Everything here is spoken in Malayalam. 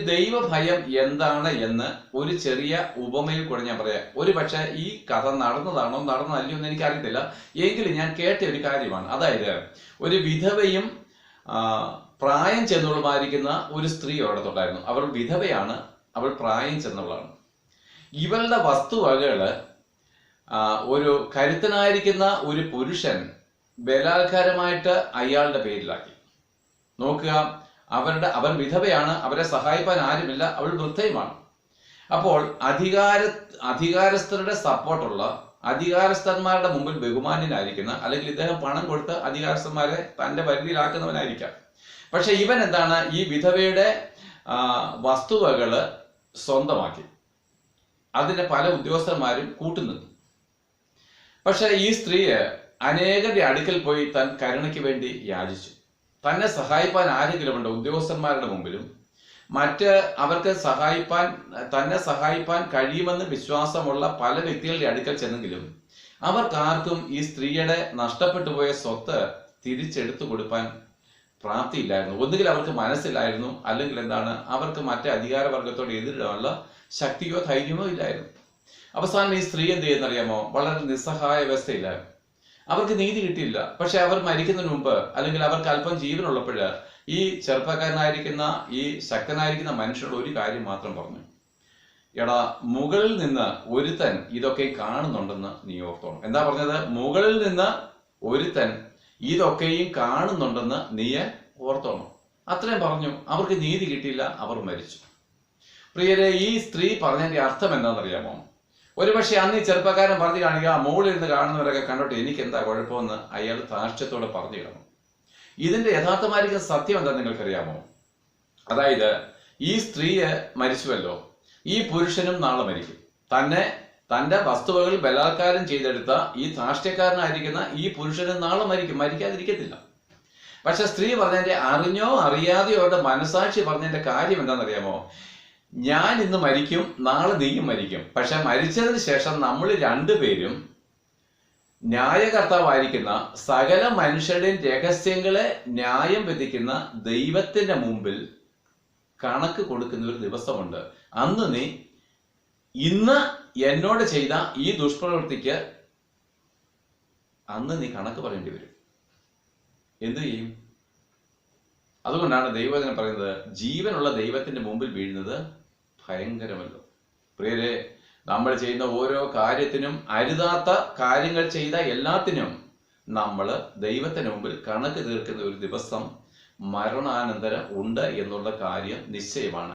ദൈവഭയം എന്താണ് എന്ന് ഒരു ചെറിയ ഉപമയിൽ കൂടെ ഞാൻ പറയാം. ഒരു പക്ഷെ ഈ കഥ നടന്നതാണോ നടന്നതല്ലയോ എന്ന് എനിക്കറിയത്തില്ല, എങ്കിലും ഞാൻ കേട്ട ഒരു കാര്യമാണ്. അതായത് ഒരു വിധവയും പ്രായം ചെന്നവളുമായിരിക്കുന്ന ഒരു സ്ത്രീ അവിടത്തുണ്ടായിരുന്നു. അവൾ വിധവയാണ്, അവൾ പ്രായം ചെന്നവളാണ്. ഇവളുടെ വസ്തുവകകള് ഒരു കരുത്തനായിരിക്കുന്ന ഒരു പുരുഷൻ ബലാത്കാരമായിട്ട് അയാളുടെ പേരിലാക്കി. നോക്കുക, അവൾ വിധവയാണ്, അവരെ സഹായിപ്പാൻ ആരുമില്ല, അവൾ വൃദ്ധയുമാണ്. അപ്പോൾ അധികാരസ്ഥരുടെ സപ്പോർട്ടുള്ള, അധികാരസ്ഥന്മാരുടെ മുമ്പിൽ ബഹുമാന്യനായിരിക്കുന്ന, അല്ലെങ്കിൽ ഇദ്ദേഹം പണം കൊടുത്ത് അധികാരസ്ഥന്മാരെ തന്റെ പരിധിയിലാക്കുന്നവനായിരിക്കാം. പക്ഷെ ഇവൻ എന്താണ്, ഈ വിധവയുടെ വസ്തുവകള് സ്വന്തമാക്കി. അതിന് പല ഉദ്യോഗസ്ഥന്മാരും കൂട്ടുനിന്നു. പക്ഷെ ഈ സ്ത്രീ അനേകരുടെ അടുക്കൽ പോയി തൻ കരുണയ്ക്ക് വേണ്ടി യാചിച്ചു. തന്നെ സഹായിപ്പാൻ ആരെങ്കിലും ഉണ്ടോ? ഉദ്യോഗസ്ഥന്മാരുടെ മുമ്പിലും മറ്റ് അവർക്ക് തന്നെ സഹായിപ്പാൻ കഴിയുമെന്ന് വിശ്വാസമുള്ള പല വ്യക്തികളുടെ അടുക്കൽ ചെന്നെങ്കിലും അവർക്കാർക്കും ഈ സ്ത്രീയുടെ നഷ്ടപ്പെട്ടു പോയ സ്വത്ത് തിരിച്ചെടുത്തു കൊടുക്കാൻ പ്രാപ്തിയില്ലായിരുന്നു. ഒന്നുകിൽ അവർക്ക് മനസ്സിലായിരുന്നു, അല്ലെങ്കിൽ എന്താണ്, അവർക്ക് മറ്റേ അധികാരവർഗത്തോട് എതിരിടാനുള്ള ശക്തിയോ ധൈര്യമോ ഇല്ലായിരുന്നു. അവസാനം ഈ സ്ത്രീ എന്ത് ചെയ്യുന്നറിയാമോ? വളരെ നിസ്സഹായ അവസ്ഥയിലായിരുന്നു. അവർക്ക് നീതി കിട്ടിയില്ല. പക്ഷെ അവർ മരിക്കുന്നതിന് മുമ്പ്, അല്ലെങ്കിൽ അവർക്ക് അല്പം ജീവനുള്ളപ്പോൾ, ഈ ചെറുപ്പക്കാരനായിരിക്കുന്ന, ഈ ശക്തനായിരിക്കുന്ന മനുഷ്യനോട് ഒരു കാര്യം മാത്രം പറഞ്ഞു: എടാ, മുകളിൽ നിന്ന് ഒരുത്തൻ ഇതൊക്കെ കാണുന്നുണ്ടെന്ന് നീ ഓർത്തോണം. എന്താ പറഞ്ഞത്? മുകളിൽ നിന്ന് ഒരുത്തൻ ഇതൊക്കെയും കാണുന്നുണ്ടെന്ന് നീ ഓർത്തോണം. അത്രയും പറഞ്ഞു. അവർക്ക് നീതി കിട്ടിയില്ല, അവർ മരിച്ചു. പ്രിയരെ, ഈ സ്ത്രീ പറഞ്ഞതിന്റെ അർത്ഥം എന്താണെന്നറിയാമോ? ഒരുപക്ഷെ അന്ന് ഈ ചെറുപ്പക്കാരൻ പറഞ്ഞു കാണിക്കുക, മുകളിലിരുന്ന് കാണുന്നവരൊക്കെ കണ്ടോട്ടെ, എനിക്ക് എന്താ കുഴപ്പമെന്ന് അയാൾ ധാർഷ്ട്യത്തോടെ പറഞ്ഞു കിടന്നു. ഇതിന്റെ യഥാർത്ഥമായിരിക്കുന്ന സത്യം എന്താ നിങ്ങൾക്കറിയാമോ? അതായത് ഈ സ്ത്രീയെ മരിച്ചുവല്ലോ, ഈ പുരുഷനും നാളെ മരിക്കും. തന്റെ വസ്തുവകൾ ബലാത്കാരം ചെയ്തെടുത്ത ഈ ധാർഷ്ട്യക്കാരനായിരിക്കുന്ന ഈ പുരുഷനും നാളെ മരിക്കും, മരിക്കാതിരിക്കത്തില്ല. പക്ഷെ സ്ത്രീ പറഞ്ഞതിന്റെ, അറിഞ്ഞോ അറിയാതെയോ അവരുടെ മനസാക്ഷി പറഞ്ഞതിന്റെ കാര്യം എന്താണെന്നറിയാമോ? ഞാൻ ഇന്ന് മരിക്കും, നാളെ നീയും മരിക്കും. പക്ഷെ മരിച്ചതിന് ശേഷം നമ്മൾ രണ്ടുപേരും ന്യായകർത്താവായിരിക്കുന്ന, സകല മനുഷ്യരുടെയും രഹസ്യങ്ങളെ ന്യായം വിധിക്കുന്ന ദൈവത്തിന്റെ മുമ്പിൽ കണക്ക് കൊടുക്കുന്ന ഒരു ദിവസമുണ്ട്. അന്ന് നീ ഇന്ന് എന്നോട് ചെയ്ത ഈ ദുഷ്പ്രവൃത്തിക്ക് അന്ന് നീ കണക്ക് പറയേണ്ടി വരും. എന്തു ചെയ്യും? അതുകൊണ്ടാണ് ദൈവവചനം പറയുന്നത്, ജീവനുള്ള ദൈവത്തിന്റെ മുമ്പിൽ വീഴുന്നത് ഭയങ്കരമല്ലോ. പ്രിയരെ, നമ്മൾ ചെയ്യുന്ന ഓരോ കാര്യത്തിനും, അരുതാത്ത കാര്യങ്ങൾ ചെയ്ത എല്ലാത്തിനും നമ്മൾ ദൈവത്തിന് മുമ്പിൽ കണക്ക് തീർക്കുന്ന ഒരു ദിവസം മരണാനന്തരം ഉണ്ട് എന്നുള്ള കാര്യം നിശ്ചയമാണ്.